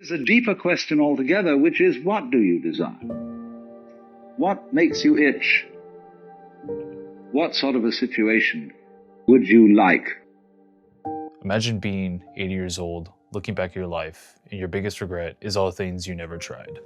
There's a deeper question altogether, which is, what do you desire? What makes you itch? What sort of a situation would you like? Imagine being 80 years old, looking back at your life, and your biggest regret is all the things you never tried.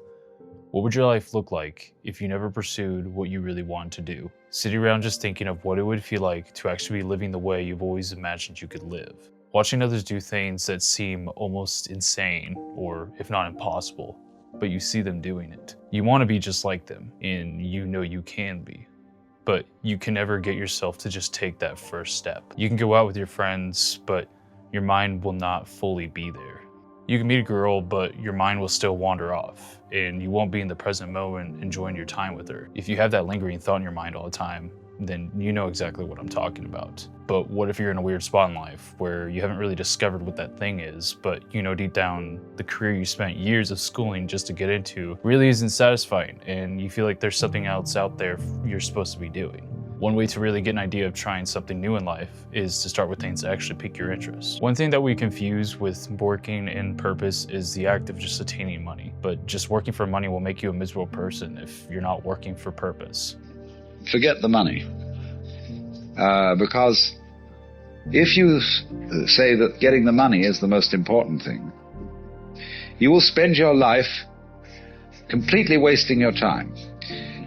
What would your life look like if you never pursued what you really wanted to do? Sitting around just thinking of what it would feel like to actually be living the way you've always imagined you could live. Watching others do things that seem almost insane, or if not impossible, but you see them doing it. You want to be just like them, and you know you can be. But you can never get yourself to just take that first step. You can go out with your friends, but your mind will not fully be there. You can meet a girl, but your mind will still wander off, and you won't be in the present moment enjoying your time with her. If you have that lingering thought in your mind all the time, then you know exactly what I'm talking about. But what if you're in a weird spot in life where you haven't really discovered what that thing is, but you know deep down the career you spent years of schooling just to get into really isn't satisfying, and you feel like there's something else out there you're supposed to be doing? One way to really get an idea of trying something new in life is to start with things that actually pique your interest. One thing that we confuse with working and purpose is the act of just attaining money. But just working for money will make you a miserable person if you're not working for purpose. Forget the money. Because if you say that getting the money is the most important thing, you will spend your life completely wasting your time.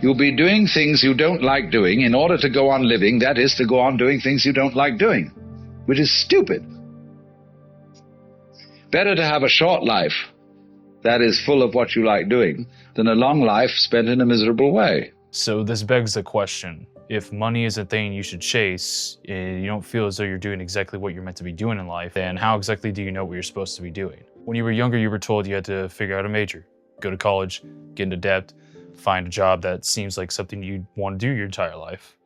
You'll be doing things you don't like doing in order to go on living, that is, to go on doing things you don't like doing, which is stupid. Better to have a short life that is full of what you like doing than a long life spent in a miserable way. So this begs the question, if money is a thing you should chase, and you don't feel as though you're doing exactly what you're meant to be doing in life, then how exactly do you know what you're supposed to be doing? When you were younger, you were told you had to figure out a major, go to college, get into debt, find a job that seems like something you want to do your entire life.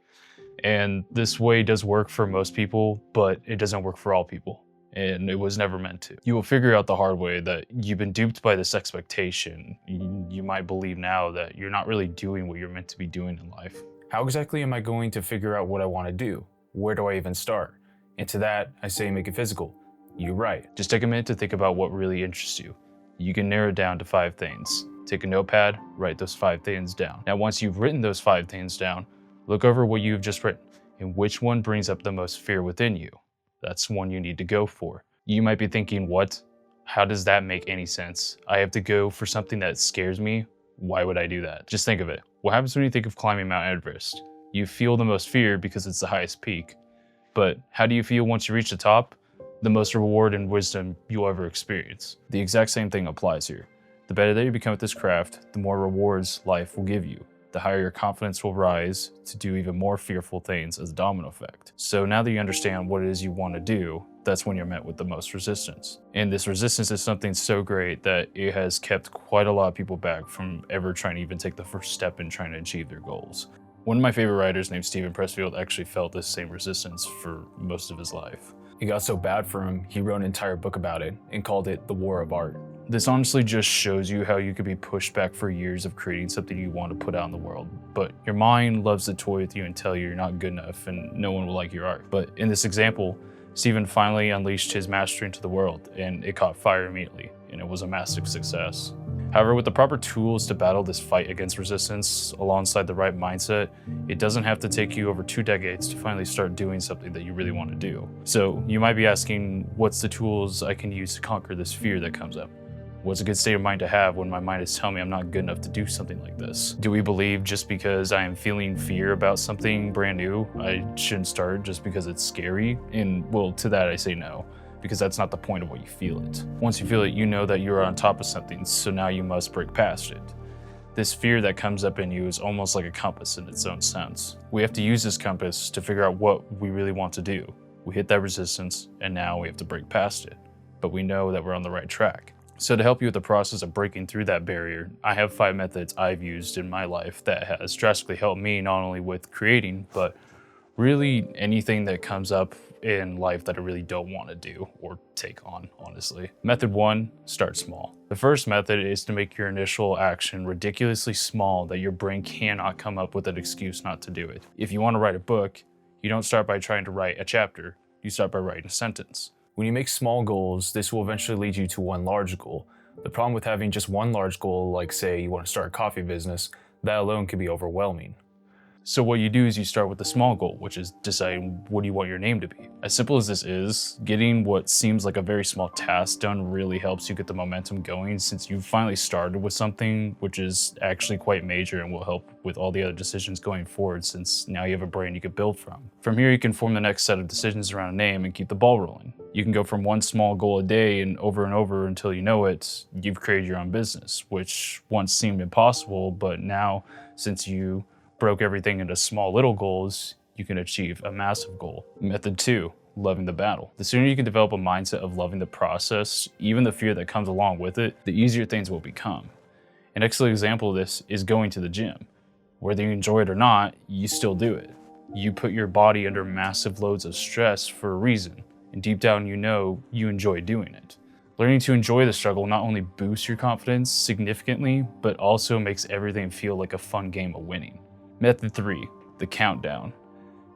And this way does work for most people, but it doesn't work for all people. And it was never meant to. You will figure out the hard way that you've been duped by this expectation. You might believe now that you're not really doing what you're meant to be doing in life. How exactly am I going to figure out what I want to do? Where do I even start? And to that, I say make it physical. You're right. Just take a minute to think about what really interests you. You can narrow it down to 5 things. Take a notepad, write those 5 things down. Now, once you've written those 5 things down, look over what you've just written and which one brings up the most fear within you. That's one you need to go for. You might be thinking, what? How does that make any sense? I have to go for something that scares me? Why would I do that? Just think of it. What happens when you think of climbing Mount Everest? You feel the most fear because it's the highest peak. But how do you feel once you reach the top? The most reward and wisdom you'll ever experience. The exact same thing applies here. The better that you become at this craft, the more rewards life will give you. The higher your confidence will rise to do even more fearful things as a domino effect. So now that you understand what it is you want to do, that's when you're met with the most resistance. And this resistance is something so great that it has kept quite a lot of people back from ever trying to even take the first step in trying to achieve their goals. One of my favorite writers named Steven Pressfield actually felt this same resistance for most of his life. It got so bad for him, he wrote an entire book about it and called it The War of Art. This honestly just shows you how you could be pushed back for years of creating something you want to put out in the world, but your mind loves to toy with you and tell you you're not good enough and no one will like your art. But in this example, Steven finally unleashed his mastery into the world, and it caught fire immediately, and it was a massive success. However, with the proper tools to battle this fight against resistance alongside the right mindset, it doesn't have to take you over 2 decades to finally start doing something that you really want to do. So you might be asking, what's the tools I can use to conquer this fear that comes up? What's a good state of mind to have when my mind is telling me I'm not good enough to do something like this? Do we believe just because I am feeling fear about something brand new, I shouldn't start just because it's scary? And well, to that I say no, because that's not the point of what you feel it. Once you feel it, you know that you're on top of something, so now you must break past it. This fear that comes up in you is almost like a compass in its own sense. We have to use this compass to figure out what we really want to do. We hit that resistance, and now we have to break past it. But we know that we're on the right track. So to help you with the process of breaking through that barrier, I have 5 methods I've used in my life that has drastically helped me not only with creating, but really anything that comes up in life that I really don't want to do or take on, honestly. Method 1, start small. The first method is to make your initial action ridiculously small that your brain cannot come up with an excuse not to do it. If you want to write a book, you don't start by trying to write a chapter, you start by writing a sentence. When you make small goals, this will eventually lead you to one large goal, The problem with having just one large goal, like say you want to start a coffee business, that alone can be overwhelming. So what you do is you start with the small goal, which is deciding what do you want your name to be. As simple as this is, getting what seems like a very small task done really helps you get the momentum going, since you've finally started with something which is actually quite major and will help with all the other decisions going forward, since now you have a brain you could build from. From here, you can form the next set of decisions around a name and keep the ball rolling. You can go from one small goal a day and over until you know it, you've created your own business, which once seemed impossible, but now, since you broke everything into small little goals, you can achieve a massive goal. Method 2, loving the battle. The sooner you can develop a mindset of loving the process, even the fear that comes along with it, the easier things will become. An excellent example of this is going to the gym. Whether you enjoy it or not, you still do it. You put your body under massive loads of stress for a reason, and deep down you know you enjoy doing it. Learning to enjoy the struggle not only boosts your confidence significantly, but also makes everything feel like a fun game of winning. Method 3, the countdown.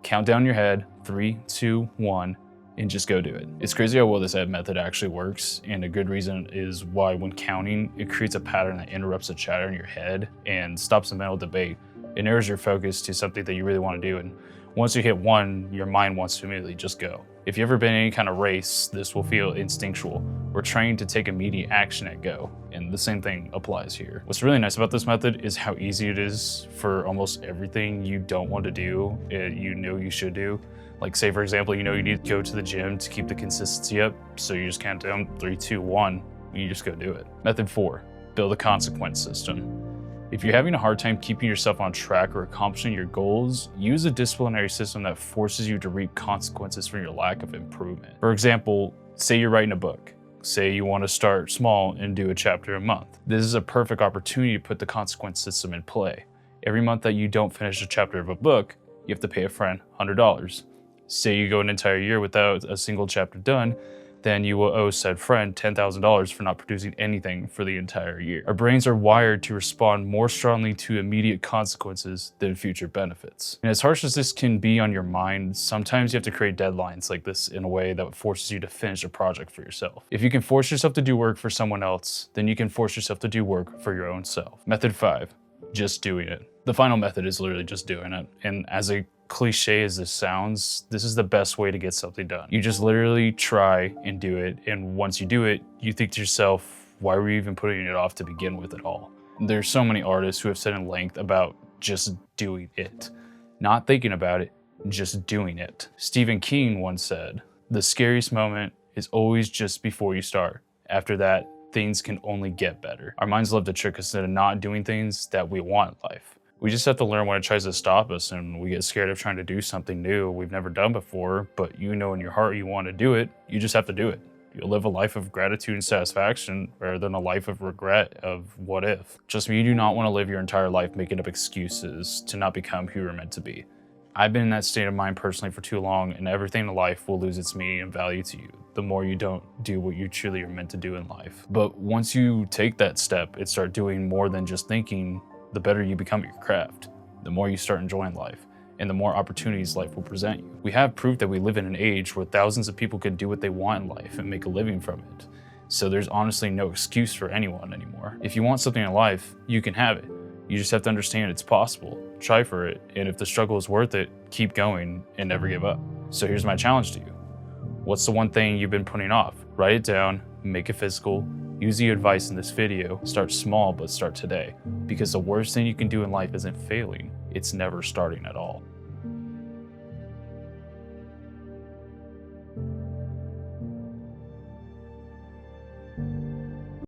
Count down your head, 3, 2, 1, and just go do it. It's crazy how well this method actually works, and a good reason is why when counting, it creates a pattern that interrupts the chatter in your head and stops the mental debate. It narrows your focus to something that you really want to do, and once you hit 1, your mind wants to immediately just go. If you've ever been in any kind of race, this will feel instinctual. We're trained to take immediate action at go, and the same thing applies here. What's really nice about this method is how easy it is for almost everything you don't want to do, you know you should do. Like say for example, you know you need to go to the gym to keep the consistency up, so you just count down 3, 2, 1, and you just go do it. Method 4, build a consequence system. If you're having a hard time keeping yourself on track or accomplishing your goals, use a disciplinary system that forces you to reap consequences for your lack of improvement. For example, say you're writing a book. Say you want to start small and do a chapter a month. This is a perfect opportunity to put the consequence system in play. Every month that you don't finish a chapter of a book, you have to pay a friend $100. Say you go an entire year without a single chapter done, then you will owe said friend $10,000 for not producing anything for the entire year. Our brains are wired to respond more strongly to immediate consequences than future benefits. And as harsh as this can be on your mind, sometimes you have to create deadlines like this in a way that forces you to finish a project for yourself. If you can force yourself to do work for someone else, then you can force yourself to do work for your own self. Method 5, just doing it. The final method is literally just doing it. And as a cliche as this sounds, this is the best way to get something done. You just literally try and do it, and once you do it, you think to yourself, why were you even putting it off to begin with at all? There's so many artists who have said in length about just doing it. Not thinking about it, just doing it. Stephen King once said, the scariest moment is always just before you start. After that, things can only get better. Our minds love to trick us into not doing things that we want in life. We just have to learn when it tries to stop us, and we get scared of trying to do something new we've never done before, but you know in your heart you want to do it, you just have to do it. You'll live a life of gratitude and satisfaction rather than a life of regret of what if. Trust me, you do not want to live your entire life making up excuses to not become who you're meant to be. I've been in that state of mind personally for too long, and everything in life will lose its meaning and value to you the more you don't do what you truly are meant to do in life. But once you take that step and start doing more than just thinking, the better you become at your craft, the more you start enjoying life, and the more opportunities life will present you. We have proof that we live in an age where thousands of people can do what they want in life and make a living from it. So there's honestly no excuse for anyone anymore. If you want something in life, you can have it. You just have to understand it's possible, try for it, and if the struggle is worth it, keep going and never give up. So here's my challenge to you. What's the one thing you've been putting off? Write it down, make it physical, use the advice in this video, start small but start today. Because the worst thing you can do in life isn't failing, it's never starting at all.